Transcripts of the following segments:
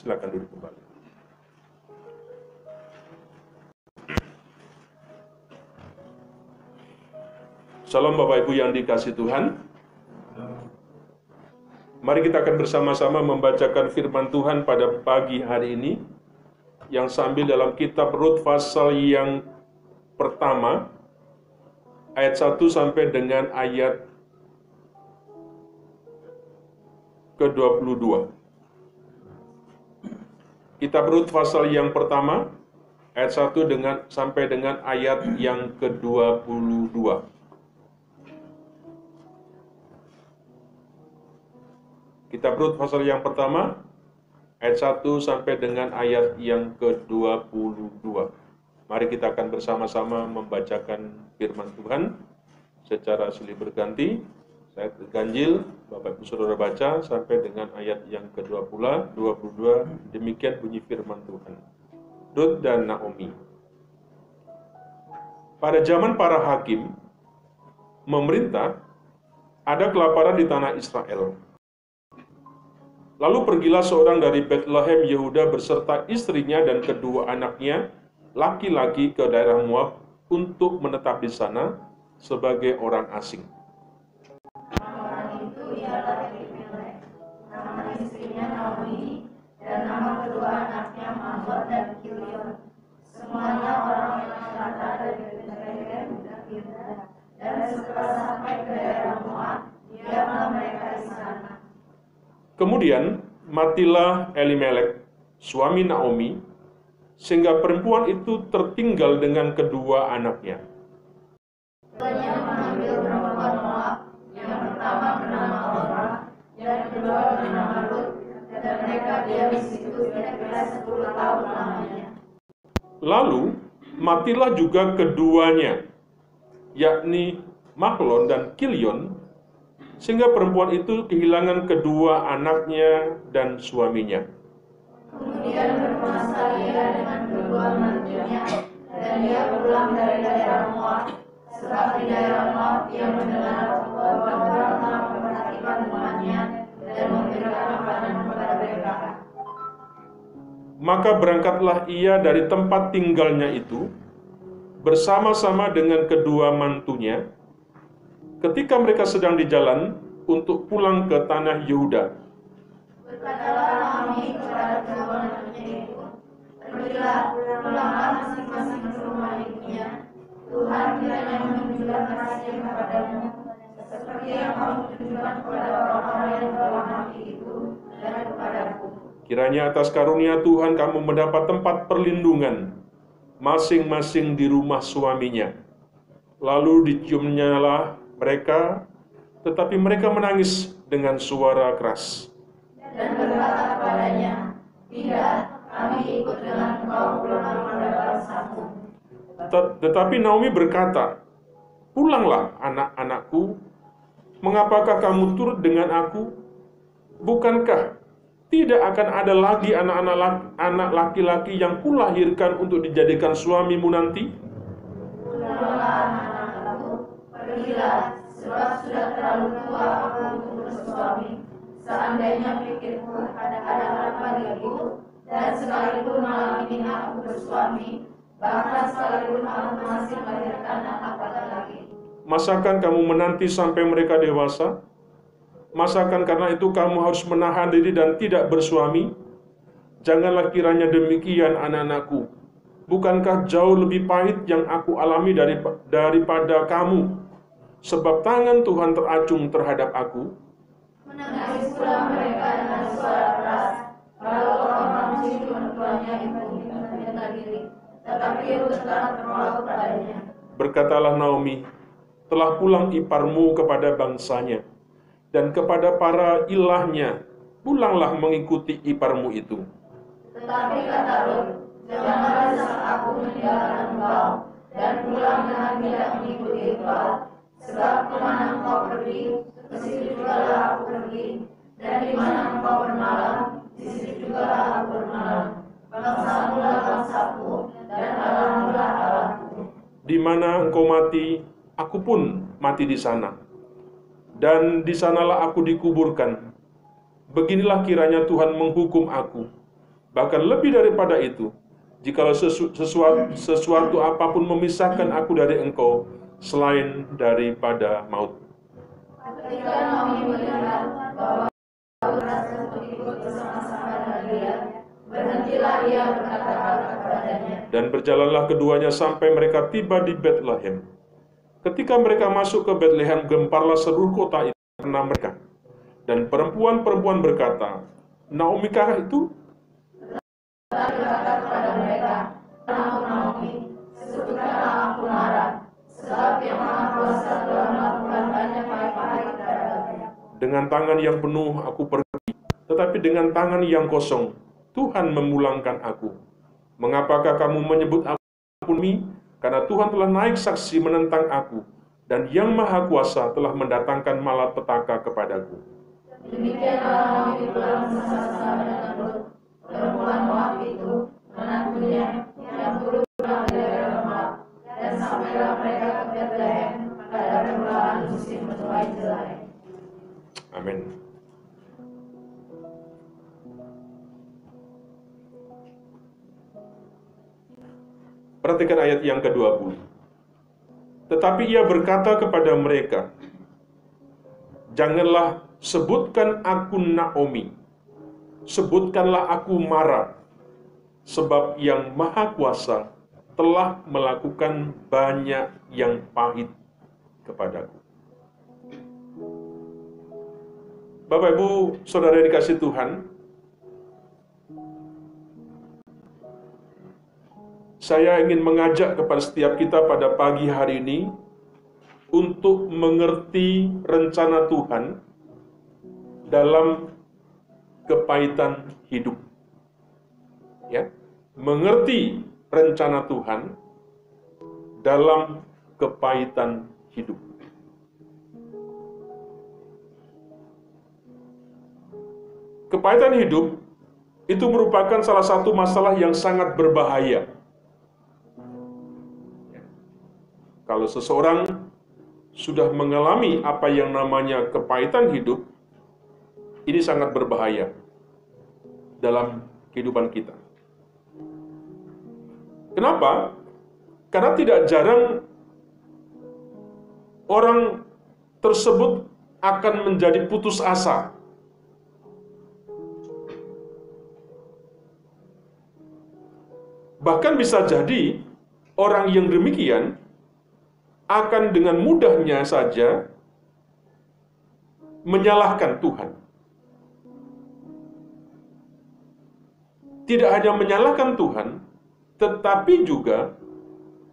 Silakan duduk kembali. Salam Bapak Ibu yang dikasihi Tuhan. Mari kita akan bersama-sama membacakan firman Tuhan pada pagi hari ini yang sambil dalam kitab Rut pasal yang pertama ayat 1 sampai dengan ayat ke-22. Kitab Rut pasal yang pertama ayat 1 sampai dengan ayat yang ke-22. Kitab Rut pasal yang pertama, ayat 1 sampai dengan ayat yang ke-22. Mari kita akan bersama-sama membacakan firman Tuhan secara silih berganti. Saya ganjil, Bapak Ibu Saudara baca sampai dengan ayat yang ke-20, 22. Demikian bunyi firman Tuhan. Rut dan Naomi. Pada zaman para hakim memerintah, ada kelaparan di tanah Israel. Lalu pergilah seorang dari Bethlehem Yehuda beserta istrinya dan kedua anaknya laki-laki ke daerah Moab untuk menetap di sana sebagai orang asing. Orang itu ialah Elimelek, nama istrinya Naomi, dan nama kedua anaknya Mahlon dan Kilion. Semuanya orang yang rata dari Bethlehem dan Yuda. Dan setelah sampai ke daerah Moab, diamlah mereka di sana. Kemudian matilah Elimelek, suami Naomi, sehingga perempuan itu tertinggal dengan kedua anaknya. Keduanya mengambil perempuan Moab, yang pertama bernama Orpa, yang kedua bernama Rut, dan mereka diam di situ kira-kira 10 tahun lamanya. Lalu matilah juga keduanya, yakni Mahlon dan Kilion, sehingga perempuan itu kehilangan kedua anaknya dan suaminya. Kemudian berpuasa ia dengan kedua mantunya, dan ia pulang dari daerah Moab. Sebab di daerah Moab ia mendengar bahwa orang telah memperhatikan umatnya dan memberikan makanan kepada mereka. Maka berangkatlah ia dari tempat tinggalnya itu bersama-sama dengan kedua mantunya, ketika mereka sedang di jalan untuk pulang ke tanah Yehuda. Berkatalah Naomi kepada kedua mantunya itu, pergilah, pulanglah masing-masing ke rumah ibunya. Tuhan kiranya menunjukkan kasih kepadamu, seperti yang kamu tunjukkan kepada orang-orang yang dalam hati itu dan kepadaku. Kiranya atas karunia Tuhan kamu mendapat tempat perlindungan masing-masing di rumah suaminya. Lalu diciumnyalah mereka, tetapi mereka menangis dengan suara keras. Dan berkata kepadanya, tidak, kami ikut dengan engkau pulang kepada bangsamu. Tetapi Naomi berkata, pulanglah anak-anakku, mengapakah kamu turut dengan aku? Bukankah tidak akan ada lagi anak laki-laki yang kulahirkan untuk dijadikan suamimu nanti? Pulanglah anak-anakku, pergilah, sebab sudah terlalu tua aku untuk bersuami. Seandainya pikirku ada harapan bagiku, dan sekalipun malam ini aku bersuami, bahkan sekalipun aku masih melahirkan anak laki-laki. Masakan kamu menanti sampai mereka dewasa? Masakan karena itu kamu harus menahan diri dan tidak bersuami? Janganlah kiranya demikian, anak-anakku. Bukankah jauh lebih pahit yang aku alami daripada kamu? Sebab tangan Tuhan teracung terhadap aku. Menangis pula mereka dengan suara keras, lalu orang mencium tuannya itu membela diri, tetapi Rut tetap menolak kepadanya. Berkatalah Naomi, telah pulang iparmu kepada bangsanya, dan kepada para ilahnya, pulanglah mengikuti iparmu itu. Tetapi kata Rut, janganlah desak aku meninggalkan engkau, dan pulang dengan tidak mengikuti engkau. Sebab kemana engkau pergi, ke situ jugalah aku pergi, dan di mana engkau bermalam, di situ jugalah aku bermalam. Bangsamu lah bangsaku, dan Allahmu lah Allahku. Di mana engkau mati, aku pun mati di sana, dan di sanalah aku dikuburkan. Beginilah kiranya Tuhan menghukum aku, Bahkan lebih daripada itu, jikalau sesuatu apapun memisahkan aku dari engkau, selain daripada maut. Ketika Naomi melihat bahwa berhasil untuk ikut bersama-sama dengan dia, berhentilah ia berkata-kata kepadanya. Dan berjalanlah keduanya sampai mereka tiba di Betlehem. Ketika mereka masuk ke Betlehem, gemparlah seluruh kota itu karena mereka. Dan perempuan-perempuan berkata, Naomi kah itu? Lalu berkata kepada mereka, Naomi, sebutkanlah aku marah, sebab yang Maha Kuasa telah melakukan banyak baik-baik terhadapku. Dengan tangan yang penuh aku pergi, tetapi dengan tangan yang kosong Tuhan memulangkan aku. Mengapakah kamu menyebut aku Naomi? Karena Tuhan telah naik saksi menentang aku, dan Yang Maha Kuasa telah mendatangkan malapetaka kepadaku. Demikianlah Naomi pulang bersama-sama dengan Rut, perempuan Moab itu, menantunya, yang turut pulang dari daerah Moab, dan sampailah mereka ke Betlehem pada permulaan musim menuai jelai. Amin. Perhatikan ayat yang ke-20. Tetapi ia berkata kepada mereka, janganlah sebutkan aku Naomi, sebutkanlah aku Mara, sebab Yang Maha Kuasa telah melakukan banyak yang pahit kepadaku. Bapak, Ibu, Saudara yang dikasihi Tuhan, saya ingin mengajak kepada setiap kita pada pagi hari ini untuk mengerti rencana Tuhan dalam kepahitan hidup. Ya, mengerti rencana Tuhan dalam kepahitan hidup. Kepahitan hidup itu merupakan salah satu masalah yang sangat berbahaya. Kalau seseorang sudah mengalami apa yang namanya kepahitan hidup, ini sangat berbahaya dalam kehidupan kita. Kenapa? Karena tidak jarang orang tersebut akan menjadi putus asa. Bahkan bisa jadi orang yang demikian akan dengan mudahnya saja menyalahkan Tuhan. Tidak hanya menyalahkan Tuhan, tetapi juga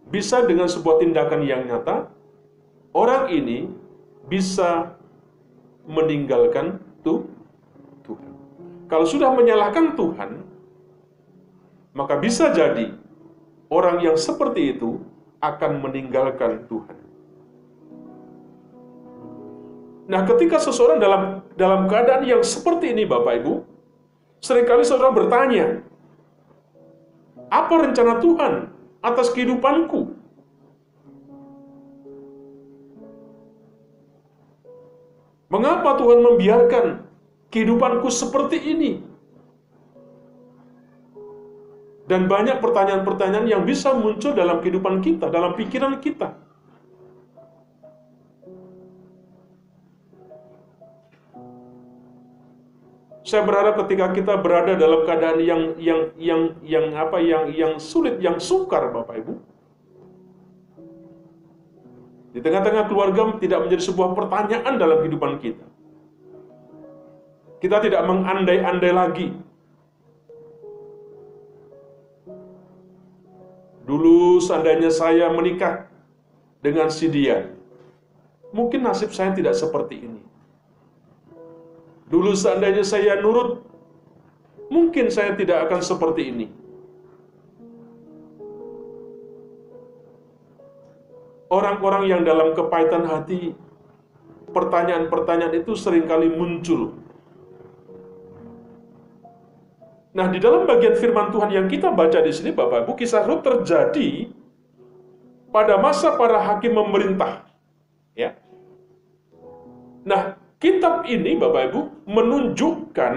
bisa dengan sebuah tindakan yang nyata, orang ini bisa meninggalkan Tuhan. Kalau sudah menyalahkan Tuhan, maka bisa jadi orang yang seperti itu akan meninggalkan Tuhan. Nah, ketika seseorang dalam keadaan yang seperti ini, Bapak Ibu, seringkali saudara bertanya, apa rencana Tuhan atas kehidupanku? Mengapa Tuhan membiarkan kehidupanku seperti ini? Dan banyak pertanyaan-pertanyaan yang bisa muncul dalam kehidupan kita, dalam pikiran kita. Saya berharap ketika kita berada dalam keadaan yang sulit, yang sukar, Bapak Ibu, di tengah-tengah keluarga tidak menjadi sebuah pertanyaan dalam kehidupan kita. Kita tidak mengandai-andai lagi. Dulu seandainya saya menikah dengan si dia, mungkin nasib saya tidak seperti ini. Dulu seandainya saya nurut, mungkin saya tidak akan seperti ini. Orang-orang yang dalam kepahitan hati, pertanyaan-pertanyaan itu seringkali muncul. Nah, di dalam bagian firman Tuhan yang kita baca di sini, Bapak Ibu, kisah Rut terjadi pada masa para hakim memerintah. Ya. Nah, kitab ini, Bapak Ibu, menunjukkan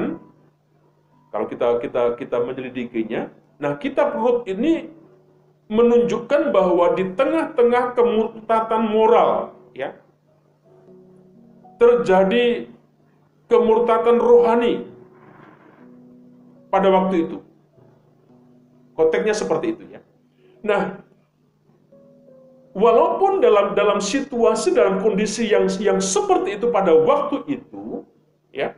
Kalau kita menyelidikinya, nah kitab Rut ini menunjukkan bahwa di tengah-tengah kemurtatan moral, ya, terjadi kemurtatan rohani pada waktu itu. Konteksnya seperti itu, ya. Nah, walaupun dalam situasi, dalam kondisi yang seperti itu pada waktu itu, ya,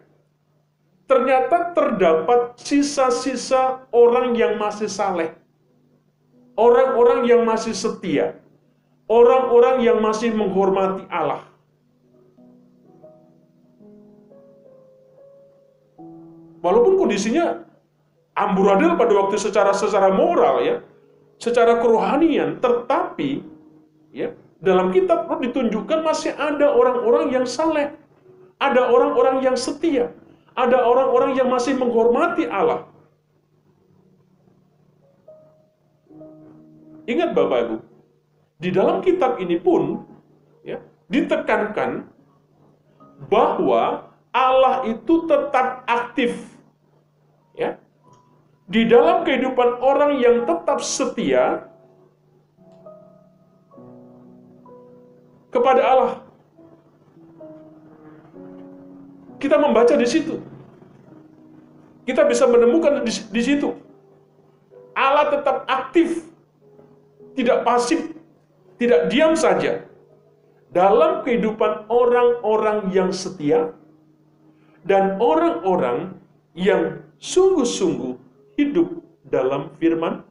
ternyata terdapat sisa-sisa orang yang masih saleh, orang-orang yang masih setia, orang-orang yang masih menghormati Allah. Walaupun kondisinya amburadul pada waktu secara moral, ya, secara kerohanian, tetapi, ya, dalam kitab Rut ditunjukkan masih ada orang-orang yang saleh, ada orang-orang yang setia, ada orang-orang yang masih menghormati Allah. Ingat Bapak Ibu, di dalam kitab ini pun, ya, ditekankan bahwa Allah itu tetap aktif, ya, di dalam kehidupan orang yang tetap setia kepada Allah. Kita membaca di situ, kita bisa menemukan di situ Allah tetap aktif, tidak pasif, tidak diam saja dalam kehidupan orang-orang yang setia dan orang-orang yang sungguh-sungguh hidup dalam firman-nya.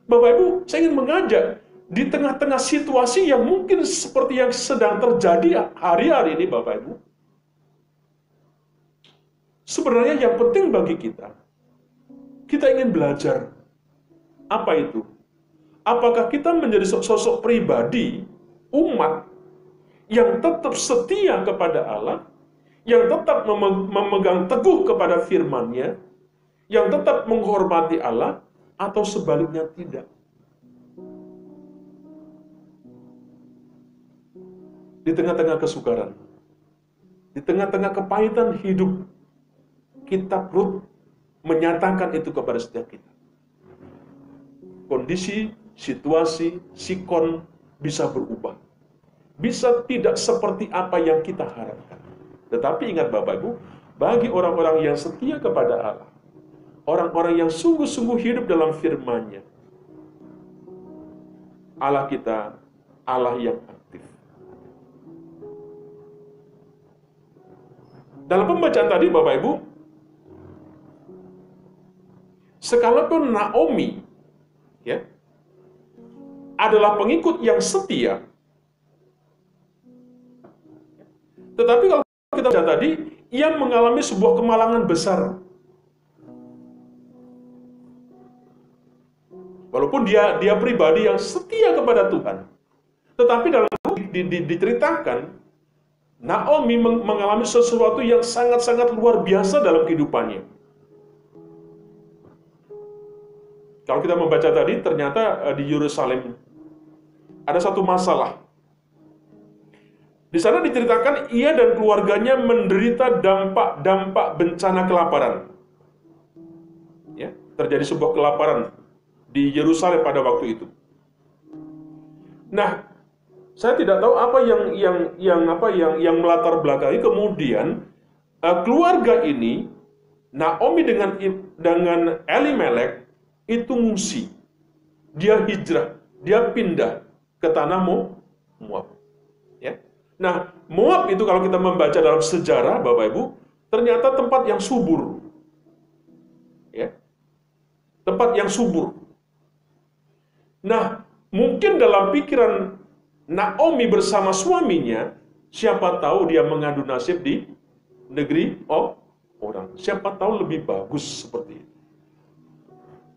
Bapak Ibu, saya ingin mengajak di tengah-tengah situasi yang mungkin seperti yang sedang terjadi hari-hari ini, Bapak Ibu, sebenarnya yang penting bagi kita ingin belajar. Apa itu? Apakah kita menjadi sosok pribadi, umat, yang tetap setia kepada Allah, yang tetap memegang teguh kepada firman-Nya, yang tetap menghormati Allah, atau sebaliknya tidak? Di tengah-tengah kesukaran, di tengah-tengah kepahitan hidup, kitab Rut menyatakan itu kepada setiap kita. Kondisi, situasi, sikon bisa berubah. Bisa tidak seperti apa yang kita harapkan. Tetapi ingat Bapak Ibu, bagi orang-orang yang setia kepada Allah, orang-orang yang sungguh-sungguh hidup dalam firman-Nya, Allah kita, Allah yang aktif. Dalam pembacaan tadi Bapak Ibu, sekalipun Naomi, ya, adalah pengikut yang setia, tetapi kalau kita baca tadi, ia mengalami sebuah kemalangan besar. Walaupun dia pribadi yang setia kepada Tuhan, tetapi dalam diceritakan, Naomi mengalami sesuatu yang sangat-sangat luar biasa dalam kehidupannya. Kalau kita membaca tadi, ternyata di Yerusalem ada satu masalah. Di sana diceritakan ia dan keluarganya menderita dampak bencana kelaparan. Ya, terjadi sebuah kelaparan di Yerusalem pada waktu itu. Nah, saya tidak tahu apa yang melatar belakangi kemudian keluarga ini, Naomi dengan Elimelek itu ngungsi. Dia hijrah, dia pindah ke tanah Moab. Ya. Nah, Moab itu kalau kita membaca dalam sejarah, Bapak Ibu, ternyata tempat yang subur. Ya. Tempat yang subur. Nah, mungkin dalam pikiran Naomi bersama suaminya, siapa tahu dia mengadu nasib di negeri orang. Siapa tahu lebih bagus seperti itu.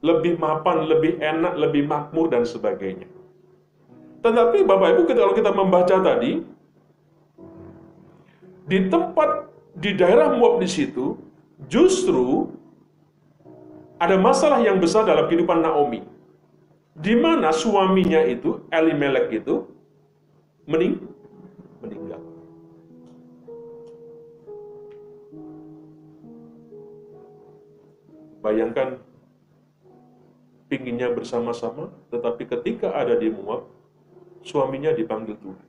Lebih mapan, lebih enak, lebih makmur, dan sebagainya. Tetapi Bapak Ibu, kalau kita membaca tadi, di daerah Moab di situ, justru ada masalah yang besar dalam kehidupan Naomi. Di mana suaminya itu, Elimelek itu, meninggal. Bayangkan pinginnya bersama-sama, tetapi ketika ada di Moab, suaminya dipanggil Tuhan.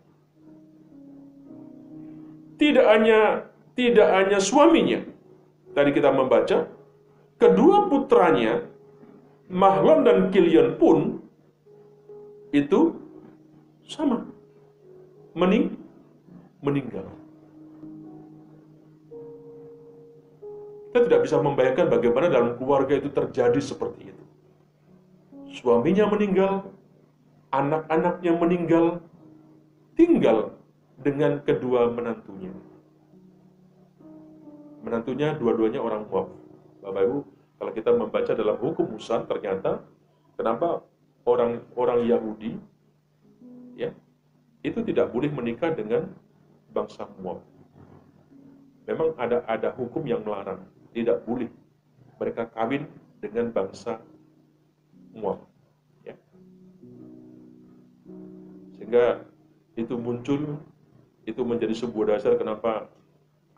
Tidak hanya suaminya. Tadi kita membaca, kedua putranya, Mahlon dan Kilion pun itu sama, meninggal. Kita tidak bisa membayangkan bagaimana dalam keluarga itu terjadi seperti itu. Suaminya meninggal, anak-anaknya meninggal, tinggal dengan kedua menantunya. Menantunya dua-duanya orang Moab. Bapak Ibu, kalau kita membaca dalam hukum Musa, ternyata kenapa orang Yahudi ya itu tidak boleh menikah dengan bangsa Moab. Memang ada hukum yang melarang, tidak boleh mereka kawin dengan bangsa Moab. Ya. Sehingga itu muncul, itu menjadi sebuah dasar kenapa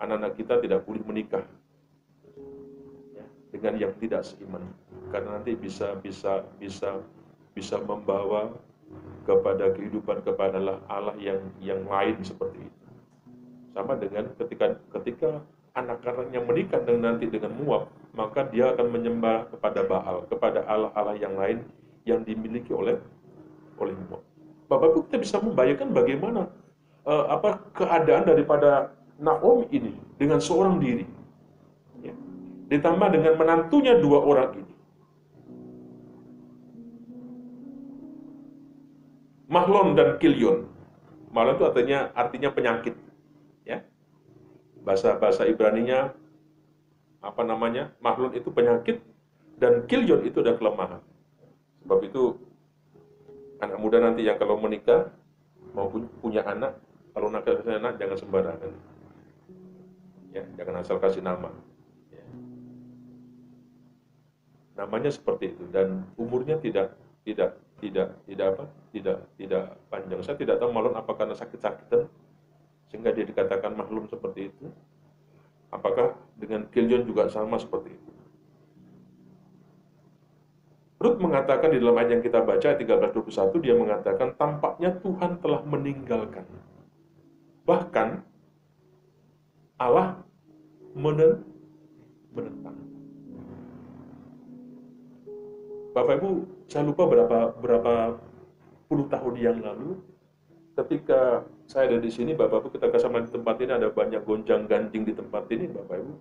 anak-anak kita tidak boleh menikah ya, dengan yang tidak seiman, karena nanti bisa membawa kepada kehidupan kepada Allah yang lain seperti itu. Sama dengan ketika anak-anaknya menikah nanti dengan Moab, maka dia akan menyembah kepada Baal, kepada Allah-Allah yang lain yang dimiliki oleh Moab. Bapak Ibu, kita bisa membayangkan bagaimana keadaan daripada Naomi ini dengan seorang diri, ya, ditambah dengan menantunya dua orang ini. Mahlon dan Kilion. Mahlon itu artinya penyakit. Ya. Bahasa Ibraninya Mahlon itu penyakit dan Kilion itu ada kelemahan. Sebab itu anak muda nanti yang kalau menikah maupun punya anak, kalau nakal anak jangan sembarangan. Ya, jangan asal kasih nama. Ya. Namanya seperti itu dan umurnya tidak panjang. Saya tidak tahu Mahlon apakah karena sakit-sakitan sehingga dia dikatakan Mahlon seperti itu. Apakah dengan Kilion juga sama seperti itu? Rut mengatakan di dalam ayat yang kita baca 13:21, dia mengatakan tampaknya Tuhan telah meninggalkan. Bahkan Allah menentang. Bapak Ibu, saya lupa berapa puluh tahun yang lalu, ketika saya ada di sini, Bapak Ibu, kita bersama di tempat ini ada banyak gonjang-ganjing di tempat ini, Bapak Ibu.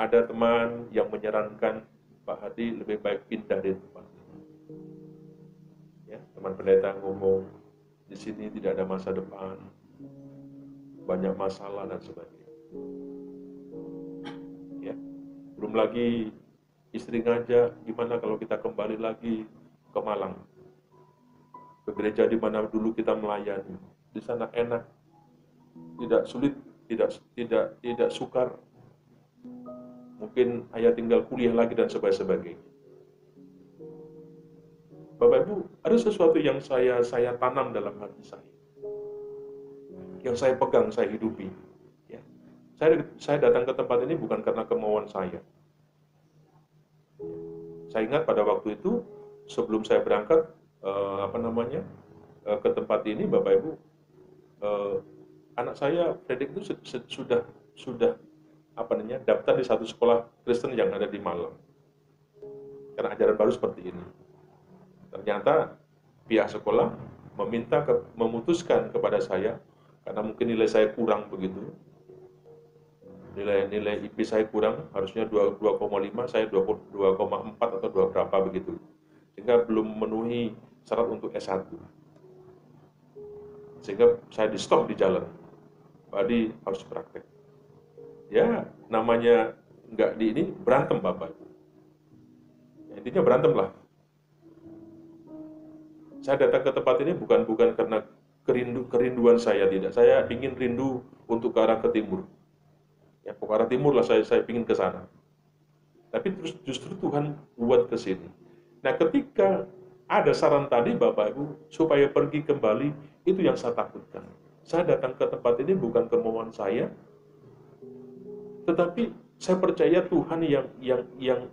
Ada teman yang menyarankan Pak Hadi lebih baik pindah dari tempat ini. Ya, teman pendeta ngomong di sini tidak ada masa depan, banyak masalah dan sebagainya. Ya, belum lagi istri ngajak, gimana kalau kita kembali lagi ke Malang, ke gereja di mana dulu kita melayani. Di sana enak, tidak sulit, tidak sukar. Mungkin ayah tinggal kuliah lagi dan sebagainya. Bapak Ibu, ada sesuatu yang saya tanam dalam hati saya, yang saya pegang, saya hidupi. Ya. Saya datang ke tempat ini bukan karena kemauan saya. Saya ingat pada waktu itu sebelum saya berangkat ke tempat ini, Bapak Ibu, anak saya Fredrik itu sudah daftar di satu sekolah Kristen yang ada di Malang. Karena ajaran baru seperti ini. Ternyata pihak sekolah memutuskan kepada saya, karena mungkin nilai saya kurang begitu. Nilai IP saya kurang, harusnya 2,5, saya 2,4 atau 2 berapa begitu. Sehingga belum memenuhi syarat untuk S1. Sehingga saya di stop di jalan. Jadi harus praktek. Ya, namanya nggak di ini, berantem Bapak Ibu. Ya, intinya berantem lah. Saya datang ke tempat ini bukan karena kerinduan saya, tidak. Saya ingin rindu untuk ke arah ke timur. Ya, ke arah timur lah saya ingin ke sana. Tapi justru Tuhan buat ke sini. Nah, ketika ada saran tadi Bapak Ibu supaya pergi kembali, itu yang saya takutkan. Saya datang ke tempat ini bukan kemauan saya, tetapi Saya percaya Tuhan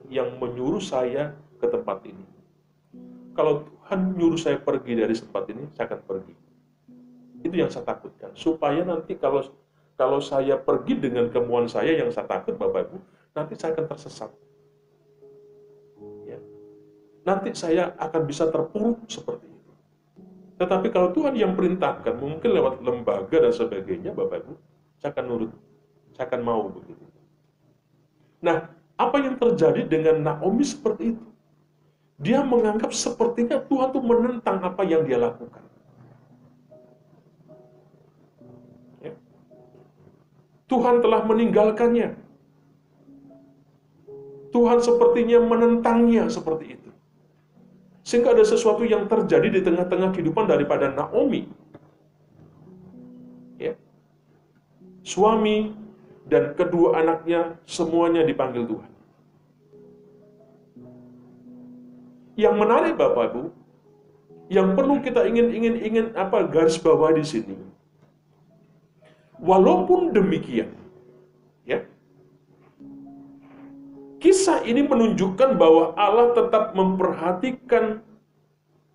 yang menyuruh saya ke tempat ini. Kalau Tuhan nyuruh saya pergi dari tempat ini, saya akan pergi. Itu yang saya takutkan. Supaya nanti kalau saya pergi dengan kemauan saya yang saya takut, Bapak Ibu, nanti saya akan tersesat. Ya. Nanti saya akan bisa terpuruk seperti itu. Tetapi kalau Tuhan yang perintahkan, mungkin lewat lembaga dan sebagainya, Bapak Ibu, saya akan nurut. Saya akan mau begitu. Nah, apa yang terjadi dengan Naomi seperti itu? Dia menganggap sepertinya Tuhan itu menentang apa yang dia lakukan. Ya. Tuhan telah meninggalkannya. Tuhan sepertinya menentangnya seperti itu. Sehingga ada sesuatu yang terjadi di tengah-tengah kehidupan daripada Naomi. Ya. Suami dan kedua anaknya semuanya dipanggil Tuhan. Yang menarik Bapak Ibu, yang perlu kita ingin garis bawah di sini. Walaupun demikian, ya, kisah ini menunjukkan bahwa Allah tetap memperhatikan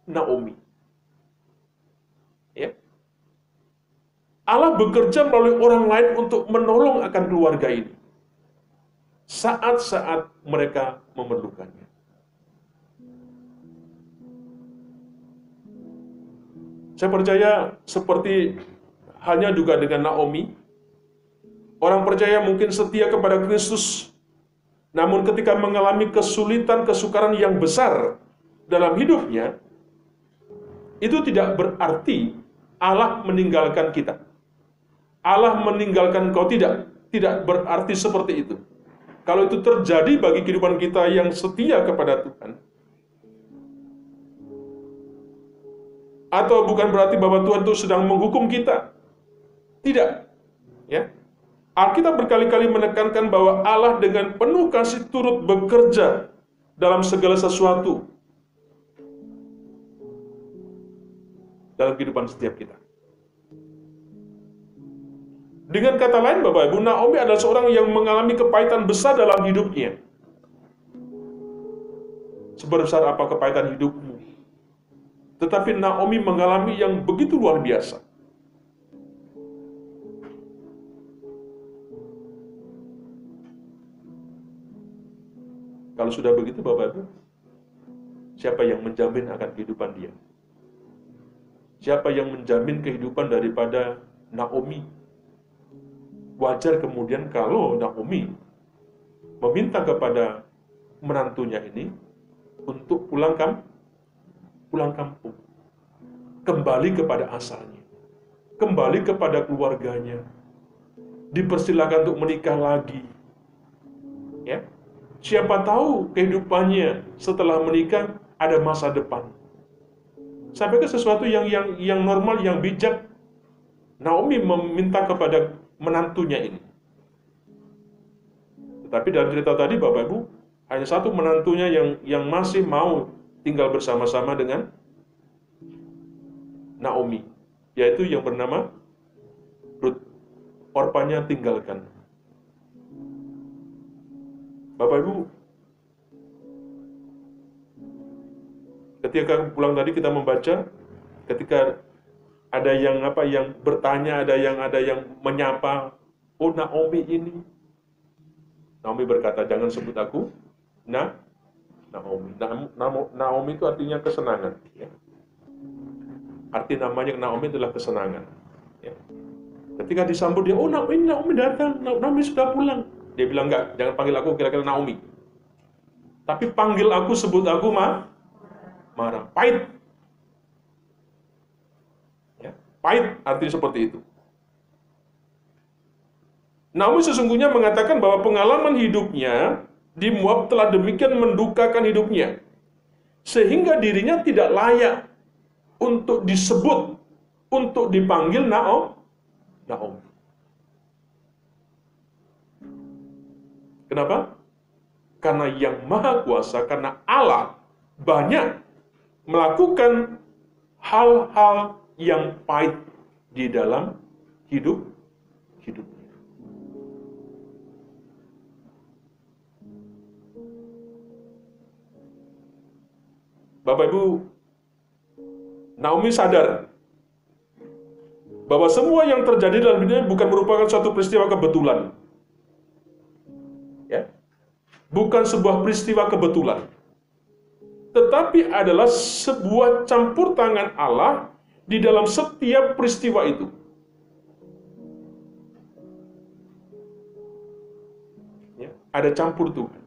Naomi. Ya. Allah bekerja melalui orang lain untuk menolong akan keluarga ini saat-saat mereka memerlukannya. Saya percaya seperti halnya juga dengan Naomi, orang percaya mungkin setia kepada Kristus, namun ketika mengalami kesulitan, kesukaran yang besar dalam hidupnya, itu tidak berarti Allah meninggalkan kita. Allah meninggalkan kau, tidak berarti seperti itu. Kalau itu terjadi bagi kehidupan kita yang setia kepada Tuhan, atau bukan berarti bahwa Tuhan itu sedang menghukum kita. Tidak. Ya. Alkitab berkali-kali menekankan bahwa Allah dengan penuh kasih turut bekerja dalam segala sesuatu dalam kehidupan setiap kita. Dengan kata lain, Bapak Ibu, Naomi adalah seorang yang mengalami kepahitan besar dalam hidupnya. Sebesar apa kepahitan hidupmu? Tetapi Naomi mengalami yang begitu luar biasa. Kalau sudah begitu Bapak Ibu, siapa yang menjamin akan kehidupan dia? Siapa yang menjamin kehidupan daripada Naomi? Wajar kemudian kalau Naomi meminta kepada menantunya ini untuk pulang kampung, kembali kepada asalnya, kembali kepada keluarganya, dipersilakan untuk menikah lagi. Ya, siapa tahu kehidupannya setelah menikah ada masa depan. Sampai ke sesuatu yang normal, yang bijak. Naomi meminta kepada menantunya ini. Tetapi dalam cerita tadi Bapak Ibu, hanya satu menantunya yang masih mau tinggal bersama-sama dengan Naomi, yaitu yang bernama Ruth. Orpanya tinggalkan. Bapak Ibu, ketika pulang tadi kita membaca, ketika ada yang bertanya, ada yang menyapa, oh Naomi ini. Naomi berkata, jangan sebut aku Naomi. Naomi itu artinya kesenangan. Ya. Arti namanya Naomi adalah kesenangan. Ya. Ketika disambut dia, oh Naomi datang, Naomi sudah pulang. Dia bilang, enggak, jangan panggil aku kira-kira Naomi. Tapi panggil aku, sebut aku marah. Pahit. Ya. Pahit artinya seperti itu. Naomi sesungguhnya mengatakan bahwa pengalaman hidupnya di Moab telah demikian mendukakan hidupnya, sehingga dirinya tidak layak untuk disebut, untuk dipanggil Naomi. Kenapa? Karena yang Maha Kuasa, karena Allah banyak melakukan hal-hal yang pahit di dalam hidupnya. Bapak Ibu, Naomi sadar bahwa semua yang terjadi dalam hidupnya bukan merupakan suatu peristiwa kebetulan. Ya. Bukan sebuah peristiwa kebetulan. Tetapi adalah sebuah campur tangan Allah di dalam setiap peristiwa itu. Ya, ada campur Tuhan.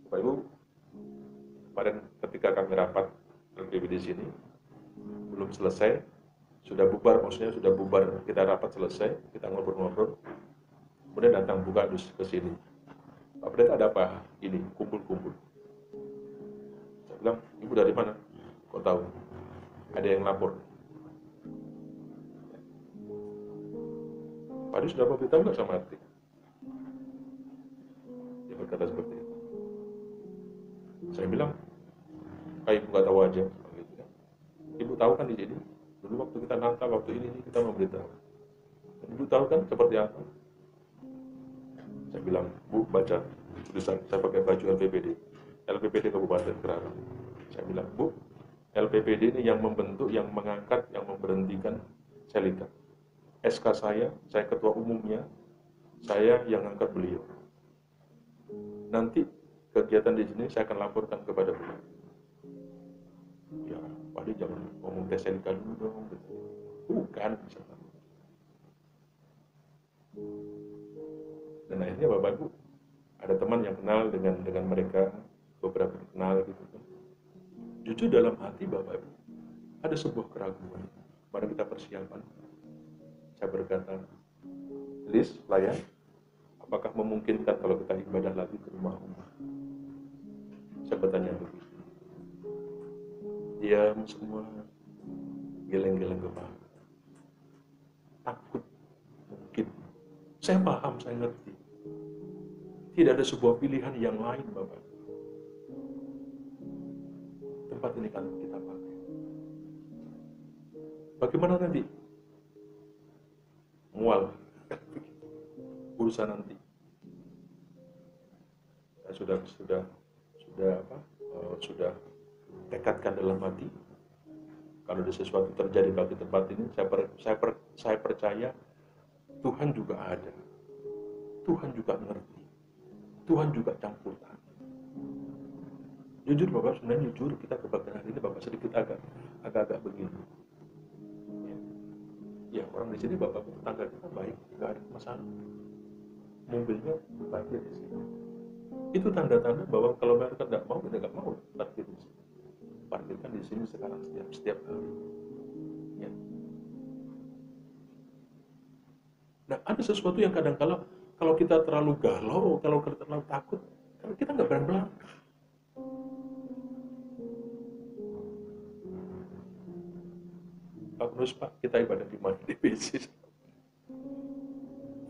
Bapak Ibu, kemarin ketika kami rapat LPB di sini, belum selesai, sudah bubar, maksudnya sudah bubar, kita rapat selesai, kita ngobrol-ngobrol, kemudian datang Bu Kadus ke sini. Pak Pendeta, ada apa? Ini, kumpul-kumpul. Saya bilang, Ibu dari mana? Kok tahu? Ada yang lapor. Pak Kadus sudah memberitahu nggak sama RT? Dia berkata seperti itu. Saya bilang, Ibu nggak tahu aja. Ibu tahu kan di sini, dulu waktu kita nangkap, waktu ini kita memberitahu. Ibu tahu kan seperti apa? Saya bilang, Bu, baca tulisan, saya pakai baju LPPD Kabupaten Kerala. Saya bilang, Bu, LPPD ini yang membentuk, yang mengangkat, yang memberhentikan Selika. SK saya ketua umumnya, saya yang angkat beliau. Nanti kegiatan di sini saya akan laporkan kepada beliau. Ya, Pak Adi jangan ngomong tes Selika dulu dong. Bukan, misalnya. Dan akhirnya Bapak Ibu, ada teman yang kenal dengan mereka, beberapa kenal gitu kan. Jujur dalam hati Bapak Ibu, ada sebuah keraguan. Mari kita persiapan. Saya berkata, Liz, layan, apakah memungkinkan kalau kita ibadah lagi ke rumah-rumah? Saya bertanya begitu. Diam semua, geleng-geleng kepala. Takut, mungkin. Saya paham, saya ngerti. Tidak ada sebuah pilihan yang lain, Bapak. Tempat ini kan kita pakai. Bagaimana nanti? Mual. Urusan nanti. Saya sudah tekadkan dalam hati. Kalau ada sesuatu terjadi bagi tempat ini, saya percaya Tuhan juga ada. Tuhan juga ngerti. Tuhan juga campur tangan. Jujur Bapak, sebenarnya jujur kita kebakaran hari ini Bapak sedikit agak begini. Ya orang di sini Bapak tetangga kita baik, nggak ada masalah. Mobilnya baik di sini. Itu tanda-tanda bahwa kalau mereka nggak mau, kita nggak mau parkir di sini. Parkirkan di sini sekarang setiap hari. Ya. Nah ada sesuatu yang kadang-kala kalau kita terlalu galau, kalau kita terlalu takut, kalau kita nggak berani melangkah. Pak Knus, Pak, kita ibadah di mana? Di BC.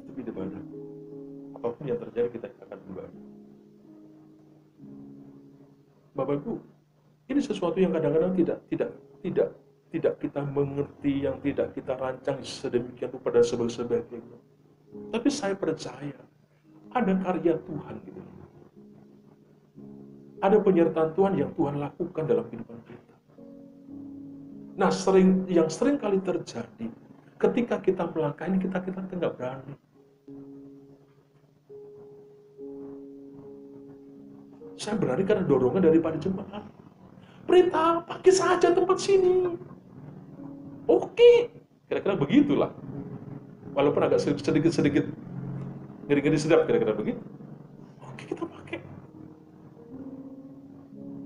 Tapi di mana? Apapun yang terjadi kita akan ibadah. Bapak Ibu, ini sesuatu yang kadang-kadang tidak kita mengerti, yang tidak kita rancang sedemikian rupa dan sebagainya. Tapi saya percaya ada karya Tuhan gitu. Ada penyertaan Tuhan yang Tuhan lakukan dalam kehidupan kita. Nah, yang sering kali terjadi ketika kita melangkah ini kita nggak berani. Saya berani karena dorongan daripada jemaat. Perintah, pakai saja tempat sini. Oke, kira-kira begitulah. Walaupun agak sedikit ngeri-ngeri sedap, kira-kira begitu. Oke, kita pakai.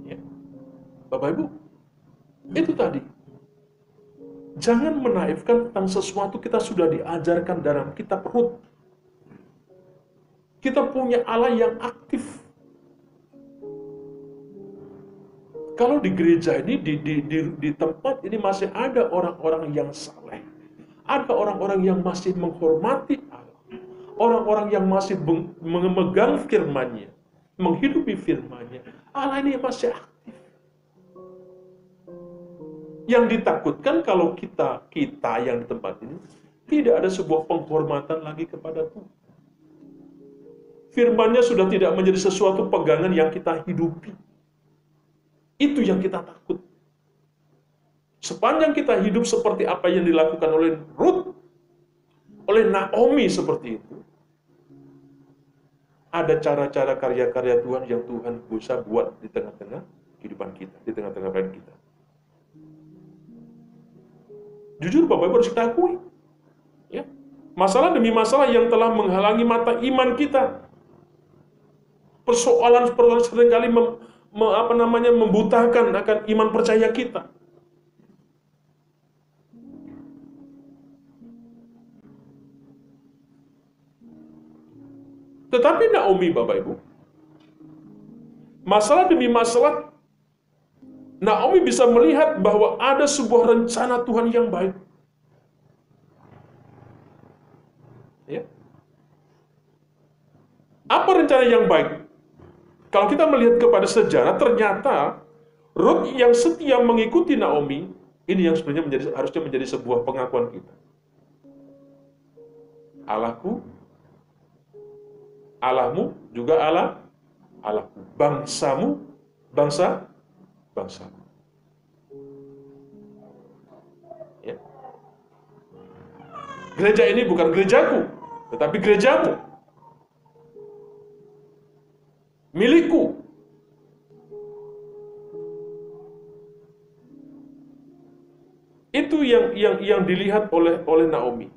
Ya. Bapak Ibu, itu tadi. Jangan menaifkan tentang sesuatu kita sudah diajarkan dalam kitab Rut. Kita punya Allah yang aktif. Kalau di gereja ini, di tempat ini masih ada orang-orang yang saleh. Ada orang-orang yang masih menghormati Allah. Orang-orang yang masih memegang firman-Nya, menghidupi firman-Nya. Allah ini masih aktif. Yang ditakutkan kalau kita yang di tempat ini tidak ada sebuah penghormatan lagi kepada Tuhan. Firman-Nya sudah tidak menjadi sesuatu pegangan yang kita hidupi. Itu yang kita takut. Sepanjang kita hidup seperti apa yang dilakukan oleh Ruth, oleh Naomi seperti itu, ada cara-cara karya-karya Tuhan yang Tuhan bisa buat di tengah-tengah kehidupan kita, di tengah-tengah badan kita. Jujur Bapak Ibu harus kita akui. Ya. Masalah demi masalah yang telah menghalangi mata iman kita. Persoalan-persoalan seringkali membutakan akan iman percaya kita. Tetapi Naomi, Bapak Ibu, masalah demi masalah, Naomi bisa melihat bahwa ada sebuah rencana Tuhan yang baik. Ya. Apa rencana yang baik? Kalau kita melihat kepada sejarah, ternyata Ruth yang setia mengikuti Naomi, ini yang sebenarnya harusnya menjadi sebuah pengakuan kita. Allahku, Allahmu juga Allahku. Bangsamu, bangsamu. Ya. Gereja ini bukan gerejaku, tetapi gerejamu. Milikku. Itu yang dilihat oleh Naomi.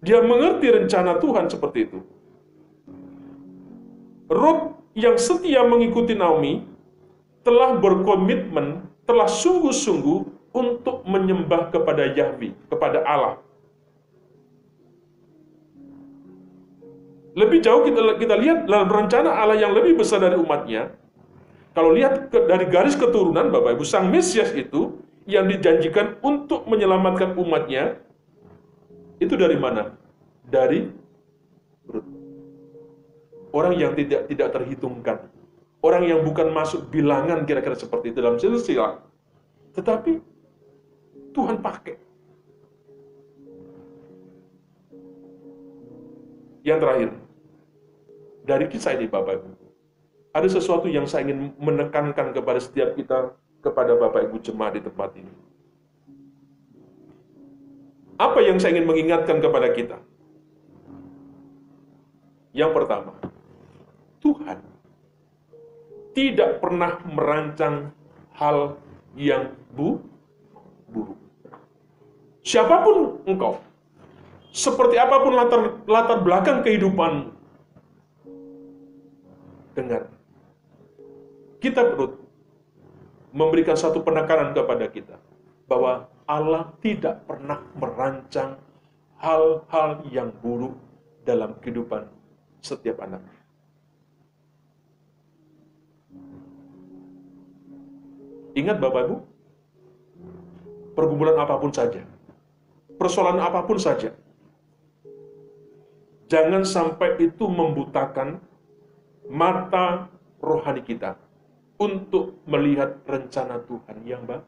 Dia mengerti rencana Tuhan seperti itu. Ruth yang setia mengikuti Naomi telah berkomitmen, telah sungguh-sungguh untuk menyembah kepada Yahweh, kepada Allah. Lebih jauh kita lihat dalam rencana Allah yang lebih besar dari umatnya. Kalau lihat dari garis keturunan, Bapak Ibu, Sang Mesias itu yang dijanjikan untuk menyelamatkan umatnya, itu dari mana? Dari Ruth. Orang yang tidak terhitungkan. Orang yang bukan masuk bilangan kira-kira seperti itu dalam silsilah. Tetapi Tuhan pakai. Yang terakhir, dari kisah ini Bapak Ibu, ada sesuatu yang saya ingin menekankan kepada setiap kita, kepada Bapak Ibu jemaat di tempat ini. Apa yang saya ingin mengingatkan kepada kita? Yang pertama, Tuhan tidak pernah merancang hal yang buruk. Siapapun engkau, seperti apapun latar belakang kehidupan, dengar, kita perlu memberikan satu penekanan kepada kita bahwa Allah tidak pernah merancang hal-hal yang buruk dalam kehidupan setiap anaknya. Ingat Bapak Ibu, pergumulan apapun saja, persoalan apapun saja, jangan sampai itu membutakan mata rohani kita untuk melihat rencana Tuhan yang baik.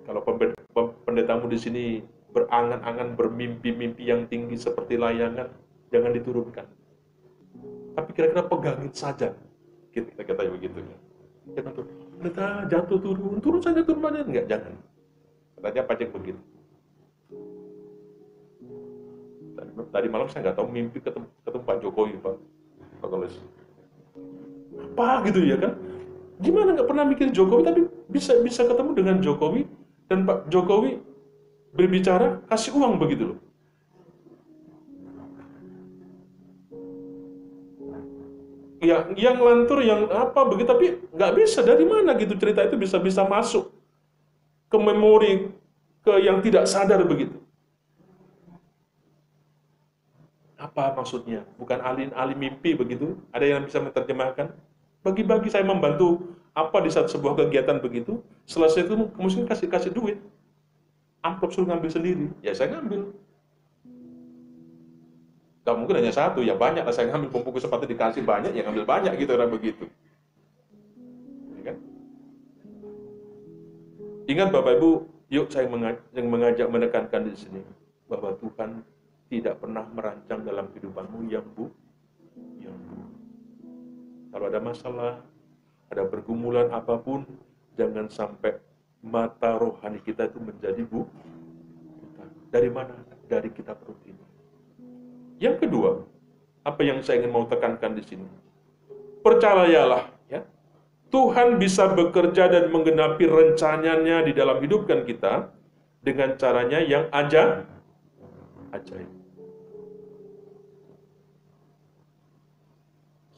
Kalau pendetamu di sini berangan-angan, bermimpi-mimpi yang tinggi seperti layangan, jangan diturunkan. Tapi kira-kira pegangin saja. Kita begitu ya. Jangan tuh, pendeta jatuh turun saja turunannya. Enggak, jangan. Katanya pajak begitu. Tadi malam saya nggak tahu mimpi ketemu Pak Jokowi, Pak Koles. Apa gitu ya kan? Gimana nggak pernah mikir Jokowi tapi bisa ketemu dengan Jokowi dan Pak Jokowi berbicara kasih uang begitu loh. Yang lantur yang apa begitu, tapi nggak bisa, dari mana gitu cerita itu bisa masuk ke memori, ke yang tidak sadar begitu. Apa maksudnya? Bukan ahli mimpi begitu? Ada yang bisa menerjemahkan? Bagi-bagi, saya membantu apa di saat sebuah kegiatan begitu, selesai itu mungkin kasih duit. Amplop suruh ngambil sendiri, ya saya ngambil. Gak mungkin hanya satu, ya banyak lah saya ngambil, bungkus sepatu dikasih banyak, ya ngambil banyak gitu, orang begitu. Ya kan? Ingat Bapak Ibu, yuk saya mengajak menekankan di sini bahwa Tuhan tidak pernah merancang dalam kehidupanmu yang buruk. Kalau ada masalah, ada pergumulan apapun, jangan sampai mata rohani kita itu menjadi buta. Dari mana? Dari kitab Rut ini. Yang kedua, apa yang saya ingin mau tekankan di sini? Percayalah, ya, Tuhan bisa bekerja dan menggenapi rencananya di dalam hidupkan kita dengan caranya yang ajaib.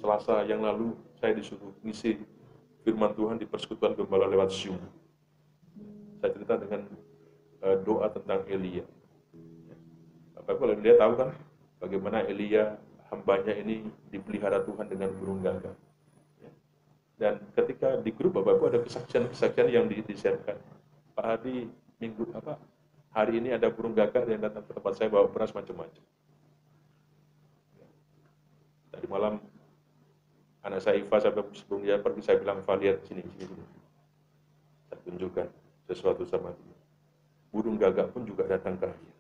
Selasa yang lalu saya disuruh ngisi firman Tuhan di persekutuan gembala lewat Zoom. Saya cerita dengan doa tentang Elia. Bapak kalau dia tahu kan bagaimana Elia hambanya ini dipelihara Tuhan dengan burung gagak. Dan ketika di grup Bapak Ibu ada kesaksian-kesaksian yang di-sharekan. Pak Hadi hari ini ada burung gagak yang datang ke tempat saya bawa beras macam-macam. Tadi malam anak saya Iva sebelum dia pergi saya bilang, "Iva lihat sini. Saya tunjukkan sesuatu sama dia. Burung gagak pun juga datang ke akhir."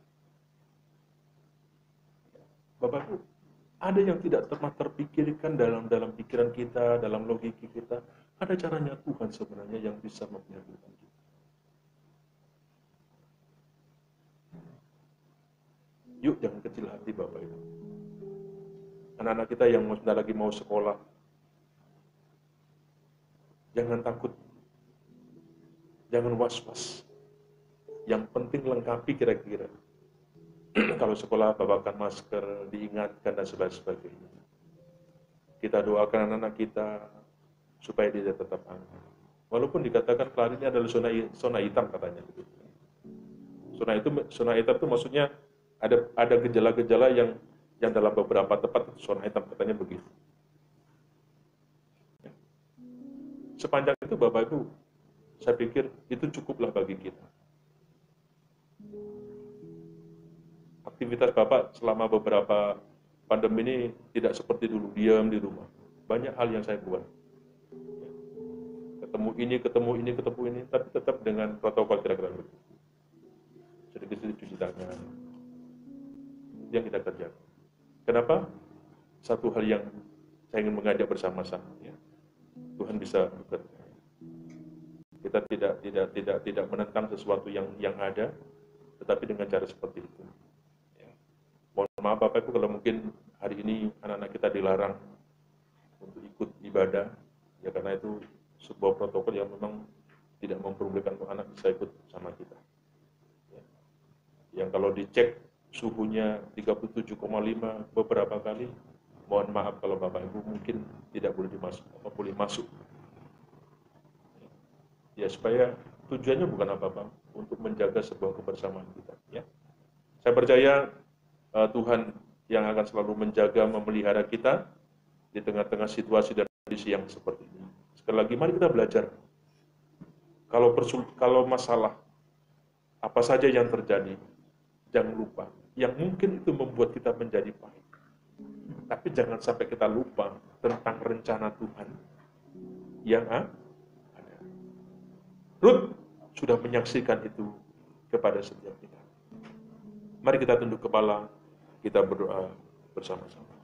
Bapak Ibu, ada yang tidak pernah terpikirkan dalam pikiran kita, dalam logika kita. Ada caranya Tuhan sebenarnya yang bisa memperhatikan kita. Yuk jangan kecil hati Bapak Ibu. Anak-anak kita yang sebentar lagi mau sekolah, jangan takut, jangan was-was. Yang penting lengkapi kira-kira. Kalau sekolah bawakan masker, diingatkan dan sebagainya. Kita doakan anak-anak kita supaya dia tetap aman. Walaupun dikatakan kelari ini adalah zona hitam katanya. Zona hitam itu maksudnya ada gejala-gejala yang dalam beberapa tempat itu zona hitam katanya begitu. Sepanjang itu Bapak Ibu, saya pikir itu cukuplah bagi kita. Aktivitas Bapak selama beberapa pandemi ini tidak seperti dulu, diam di rumah. Banyak hal yang saya buat. Ketemu ini, tapi tetap dengan protokol kira-kira begitu. Sedikit-sedikit cuci tangan. Yang kita kerjakan. Kenapa? Satu hal yang saya ingin mengajak bersama-sama. Ya. Tuhan bisa bekerja. Kita tidak menentang sesuatu yang ada, tetapi dengan cara seperti itu. Mohon maaf Bapak Ibu kalau mungkin hari ini anak-anak kita dilarang untuk ikut ibadah, ya karena itu sebuah protokol yang memang tidak memperbolehkan anak bisa ikut sama kita. Ya. Yang kalau dicek suhunya 37,5 beberapa kali, mohon maaf kalau Bapak Ibu mungkin tidak boleh masuk. Ya supaya tujuannya bukan apa-apa, untuk menjaga sebuah kebersamaan kita. Ya. Saya percaya Tuhan yang akan selalu menjaga, memelihara kita di tengah-tengah situasi dan kondisi yang seperti ini. Sekali lagi, mari kita belajar. Kalau masalah, apa saja yang terjadi, jangan lupa. Yang mungkin itu membuat kita menjadi pahit. Tapi jangan sampai kita lupa tentang rencana Tuhan yang ada. Rut sudah menyaksikan itu kepada setiap kita. Mari kita tunduk kepala, kita berdoa bersama-sama.